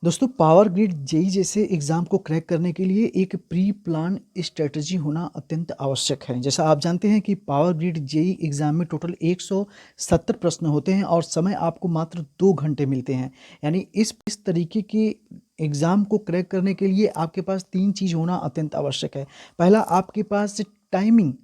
दोस्तों power grid JEE जैसे exam को क्रैक करने के लिए एक प्री प्लान स्ट्रेटजी होना अत्यंत आवश्यक है। जैसा आप जानते हैं कि पावर ग्रिड जेई एग्ज़ाम में टोटल 170 प्रश्न होते हैं और समय आपको मात्र 2 घंटे मिलते हैं। यानी इस तरीके के एग्ज़ाम को क्रैक करने के लिए आपके पास 3 चीज़ होना अत्यंत आवश्यक है। पहला, आपके पास टाइमिंग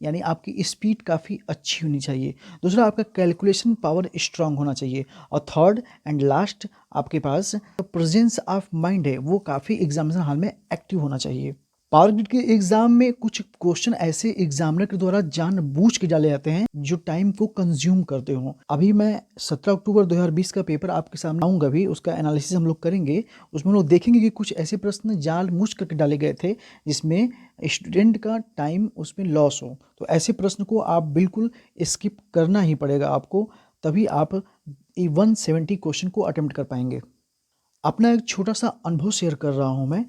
यानी आपकी स्पीड काफ़ी अच्छी होनी चाहिए। दूसरा, आपका कैलकुलेशन पावर स्ट्रांग होना चाहिए और थर्ड एंड लास्ट, आपके पास प्रेजेंस ऑफ माइंड है वो काफ़ी एग्जामिनेशन हॉल में एक्टिव होना चाहिए। पावर ग्रिड के एग्जाम में कुछ क्वेश्चन ऐसे एग्जामिनर के द्वारा जानबूझ के डाले जाते हैं जो टाइम को कंज्यूम करते हो। अभी मैं 17 अक्टूबर 2020 का पेपर आपके सामने आऊंगा, भी उसका एनालिसिस हम लोग करेंगे। उसमें हम लोग देखेंगे कि कुछ ऐसे प्रश्न जानबूझ करके डाले गए थे जिसमें स्टूडेंट का टाइम उसमें लॉस हो। तो ऐसे प्रश्न को आप बिल्कुल स्किप करना ही पड़ेगा आपको, तभी आप 170 क्वेश्चन को अटेम्प्ट कर पाएंगे। अपना एक छोटा सा अनुभव शेयर कर रहा हूँ मैं।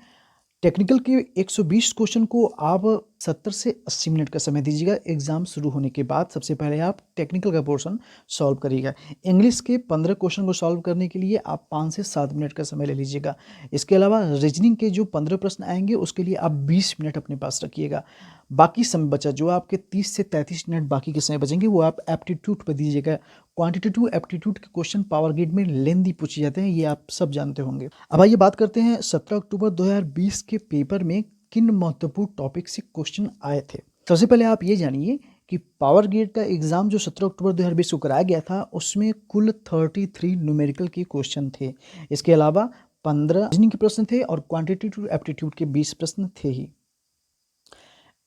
टेक्निकल के 120 क्वेश्चन को आप 70 से 80 मिनट का समय दीजिएगा। एग्जाम शुरू होने के बाद सबसे पहले आप टेक्निकल का पोर्शन सॉल्व करिएगा। इंग्लिश के 15 क्वेश्चन को सॉल्व करने के लिए आप 5 से 7 मिनट का समय ले लीजिएगा। इसके अलावा रीजनिंग के जो 15 प्रश्न आएंगे उसके लिए आप 20 मिनट अपने पास रखिएगा। बाकी समय बचा जो आपके 30 से 33 मिनट बाकी के समय बचेंगे वो आप एप्टीट्यूड पर दीजिएगा। क्वांटिटेटिव एप्टीट्यूड के क्वेश्चन पावर ग्रिड में लेंदी पूछे जाते हैं, ये आप सब जानते होंगे। अब आइए बात करते हैं 17 अक्टूबर 2020 के पेपर में किन महत्वपूर्ण टॉपिक से क्वेश्चन आए थे। सबसे पहले आप ये जानिए कि पावर ग्रिड का एग्जाम जो 17 अक्टूबर 2020 को कराया गया था उसमें कुल 33 न्यूमेरिकल के क्वेश्चन थे। इसके अलावा 15 रीजनिंग के प्रश्न थे और क्वांटिटेटिव एप्टीट्यूड के 20 प्रश्न थे ही।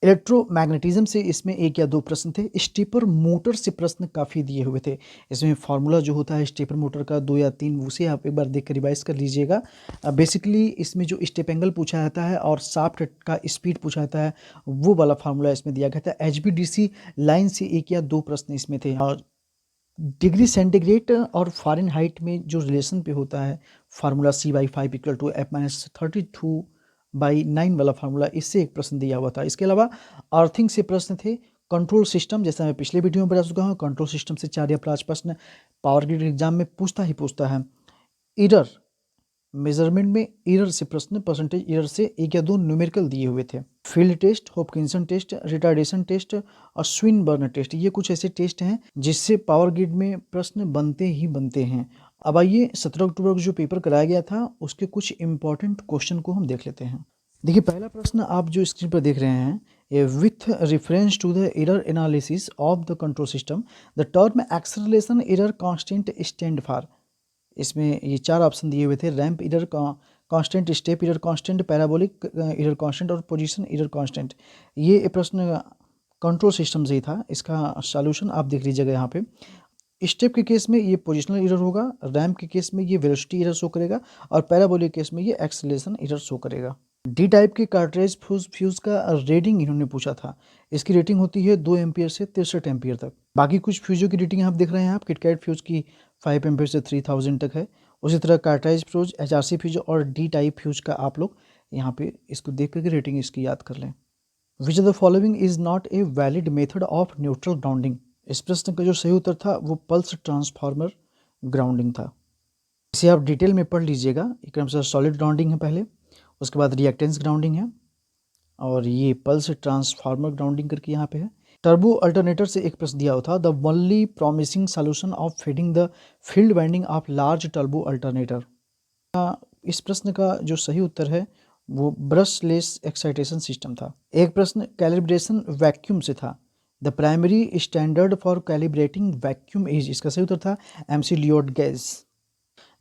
इलेक्ट्रोमैग्नेटिज्म से इसमें 1 या 2 प्रश्न थे। स्टेपर मोटर से प्रश्न काफ़ी दिए हुए थे। इसमें फार्मूला जो होता है स्टेपर मोटर का 2 या 3, उसे आप एक बार देख कर रिवाइज कर लीजिएगा। बेसिकली इसमें जो स्टेप एंगल पूछा जाता है और शाफ्ट का स्पीड पूछा जाता है वो वाला फार्मूला इसमें दिया गया था। एचवीडीसी लाइन से 1 या 2 प्रश्न इसमें थे और डिग्री सेंटीग्रेड और फ़ारेनहाइट में जो रिलेशन पे होता है फार्मूला C/5 = F-32/9 वाला फार्मूला, इससे एक प्रश्न दिया हुआ था। इसके अलावा अर्थिंग से प्रश्न थे। कंट्रोल सिस्टम, जैसा मैं पिछले वीडियो में बता चुका हूँ, कंट्रोल सिस्टम से 4 या 5 प्रश्न पावर ग्रिड एग्जाम में पूछता ही पूछता है। एरर, मेजरमेंट में एरर से प्रश्न, परसेंटेज एरर से 1 या 2 न्यूमेरिकल दिए हुए थे। Field test, Hopkinson test, retardation test और स्विनबर्न टेस्ट, ये कुछ ऐसे टेस्ट हैं जिससे पावर ग्रिड में प्रश्न बनते ही बनते हैं। अब आइए 17 अक्टूबर को जो पेपर कराया गया था उसके कुछ इंपॉर्टेंट क्वेश्चन को हम देख लेते हैं। देखिए पहला प्रश्न आप जो स्क्रीन पर देख रहे हैं, with reference to the error analysis of the control system the term acceleration error constant stand for. इसमें ये 4 ऑप्शन दिए हुए थे। Ramp error constant, step error constant, parabolic error constant और पोजीशन एरर कांस्टेंट। ये प्रश्न कंट्रोल सिस्टम से ही था। इसका सॉल्यूशन आप देख लीजिएगा यहाँ पे। स्टेप के केस में ये पोजिशनल एरर होगा, रैंप के केस में ये वेलोसिटी एरर शो करेगा और पैराबोलिक केस में ये एक्सेलरेशन एरर शो करेगा। डी टाइप के कार्ट्रेज फ्यूज का रेटिंग इन्होंने पूछा था। इसकी रेटिंग होती है 2 एम्पियर से 63 एम्पियर तक। बाकी कुछ फ्यूजों की रेटिंग आप देख रहे हैं। आप किटकैट फ्यूज की 5 एम्पियर से 3000 तक है। उसी तरह कार्ट्रेज फ्यूज, एचआरसी फ्यूज और डी टाइप फ्यूज का आप लोग यहाँ पे इसको देख करके रेटिंग इसकी याद कर लें। Which of the following is not a valid method of neutral grounding. इस प्रश्न का जो सही उत्तर था वो पल्स ट्रांसफार्मर ग्राउंडिंग था। इसे आप डिटेल में पढ़ लीजिएगा। एक क्रम से सॉलिड ग्राउंडिंग है पहले, उसके बाद रिएक्टेंस ग्राउंडिंग है और ये पल्स ट्रांसफार्मर ग्राउंडिंग करके यहाँ पे है। टर्बो अल्टरनेटर से एक प्रश्न दिया हुआ था। The only promising solution of feeding the field winding of large turbo alternator. इस प्रश्न का जो सही उत्तर है वो ब्रशलेस एक्साइटेशन सिस्टम था। एक प्रश्न कैलिब्रेशन वैक्यूम से था। The primary standard for calibrating vacuum is, इसका सही उत्तर था MC लियोट गैस।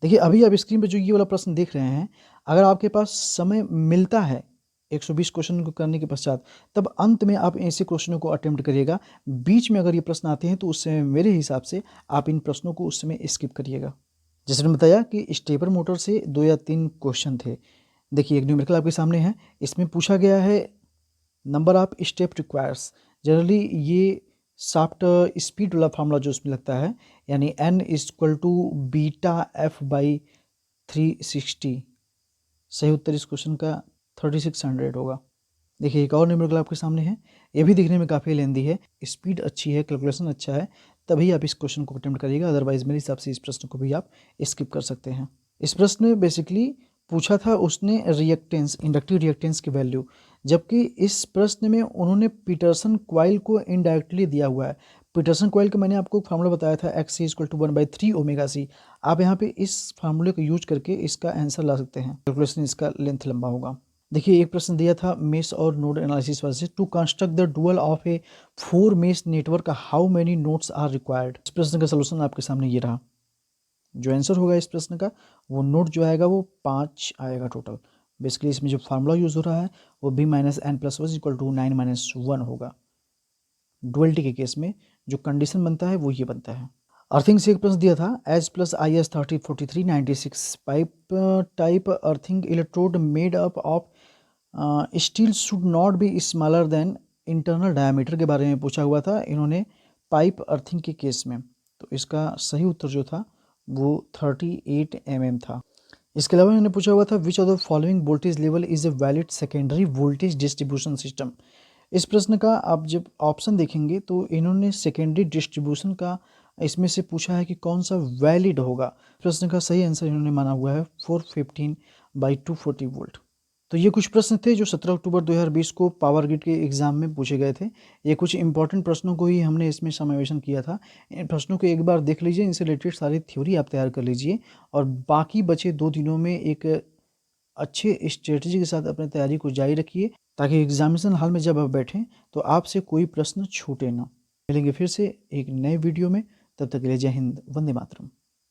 देखिए अभी आप स्क्रीन पर जो ये वाला प्रश्न देख रहे हैं, अगर आपके पास समय मिलता है 120 क्वेश्चन को करने के पश्चात, तब अंत में आप ऐसे क्वेश्चनों को अटेम्प्ट करिएगा। बीच में अगर ये प्रश्न आते हैं तो उस समय मेरे हिसाब से आप इन प्रश्नों को उस समय स्किप करिएगा। जैसे मैंने बताया कि स्टेपर मोटर से 2 या 3 क्वेश्चन थे। देखिए एक न्यूमेरिकल आपके सामने है। इसमें पूछा गया है number of step requires. Generally ये शाफ्ट स्पीड वाला फार्मूला जो उसमें लगता है, यानी N = βF/360। सही उत्तर इस क्वेश्चन का 3600 होगा। देखिए एक और न्यूमेरिकल आपके सामने है। ये भी दिखने में काफ़ी लेंदी है, स्पीड अच्छी है, कैलकुलेशन अच्छा है, तभी आप इस क्वेश्चन को अटेम्प्ट करिएगा। अदरवाइज मेरे हिसाब से इस प्रश्न को भी आप स्किप कर सकते हैं। इस प्रश्न में बेसिकली पूछा था उसने रिएक्टेंस, इंडक्टिव रिएक्टेंस की वैल्यू, जबकि इस प्रश्न में उन्होंने पीटरसन कॉइल को इनडायरेक्टली दिया हुआ है। पीटरसन कॉइल का मैंने आपको फार्मूला बताया था XC = 1/3 ओमेगा सी। आप यहाँ पे इस फार्मूले को यूज करके इसका आंसर ला सकते हैं। कैलकुलेशन इसका लेंथ लंबा होगा। देखिए एक प्रश्न दिया था मेश और नोड एनालिसिस वाले से, to construct the dual of a 4 mesh network how many nodes are required. इस प्रश्न का सलूशन आपके सामने ये रहा। जो आंसर होगा इस प्रश्न का, वो नोड जो आएगा वो 5 आएगा टोटल। बेसिकली इसमें जो फार्मूला यूज हो रहा है वो b - n + 1 = 9 - 1 होगा। डुअलिटी के केस में जो कंडीशन बनता है वो ये बनता है। अर्थिंग से एक प्रश्न दिया था, H+IS 304396 pipe type earthing electrode made up of steel should not be smaller than internal diameter के बारे में पूछा हुआ था इन्होंने पाइप अर्थिंग के केस में। तो इसका सही उत्तर जो था वो 38 mm था। इसके अलावा इन्होंने पूछा हुआ था which of the following voltage level is a valid secondary voltage distribution system. इस प्रश्न का आप जब ऑप्शन देखेंगे तो इन्होंने सेकेंडरी डिस्ट्रीब्यूशन का इसमें से पूछा है कि कौन सा वैलिड होगा। प्रश्न का सही आंसर इन्होंने माना हुआ है 415/240 वोल्ट। तो ये कुछ प्रश्न थे जो 17 अक्टूबर 2020 को पावर ग्रिड के एग्जाम में पूछे गए थे। ये कुछ इंपॉर्टेंट प्रश्नों को ही हमने इसमें समावेशन किया था। इन प्रश्नों को एक बार देख लीजिए, इनसे रिलेटेड सारी थ्योरी आप तैयार कर लीजिए और बाकी बचे 2 दिनों में एक अच्छे स्ट्रेटजी के साथ अपनी तैयारी को जारी रखिए ताकि एग्जामिनेशन हॉल में जब आप बैठें तो आपसे कोई प्रश्न छूटे ना। मिलेंगे फिर से एक नए वीडियो में, तब तक के लिए जय हिंद, वंदे मातरम।